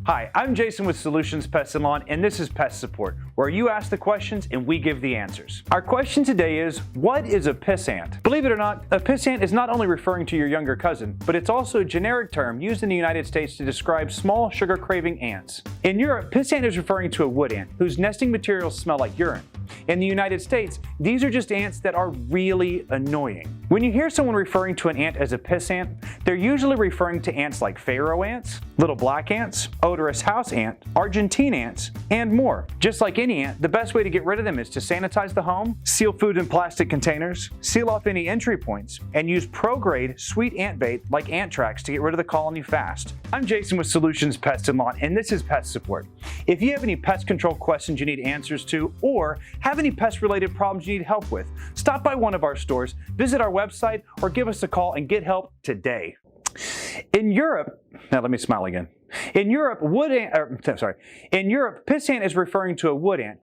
Hi, I'm Jason with Solutions Pest and Lawn, and this is Pest Support, where you ask the questions and we give the answers. Our question today is, what is a pissant? Believe it or not, a pissant is not only referring to your younger cousin, but it's also a generic term used in the United States to describe small sugar-craving ants. In Europe, pissant is referring to a wood ant whose nesting materials smell like urine. In the United States, these are just ants that are really annoying. When you hear someone referring to an ant as a pissant, they're usually referring to ants like pharaoh ants, little black ants, odorous house ant, Argentine ants, and more. Just like any ant, the best way to get rid of them is to sanitize the home, seal food in plastic containers, seal off any entry points, and use pro-grade sweet ant bait like Anthrax to get rid of the colony fast. I'm Jason with Solutions Pest and Lawn, and this is Pest Support. If you have any pest control questions you need answers to, or have any pest-related problems you need help with, stop by one of our stores, visit our website, or give us a call and get help today. In Europe, now let me smile again. In Europe, pissant is referring to a wood ant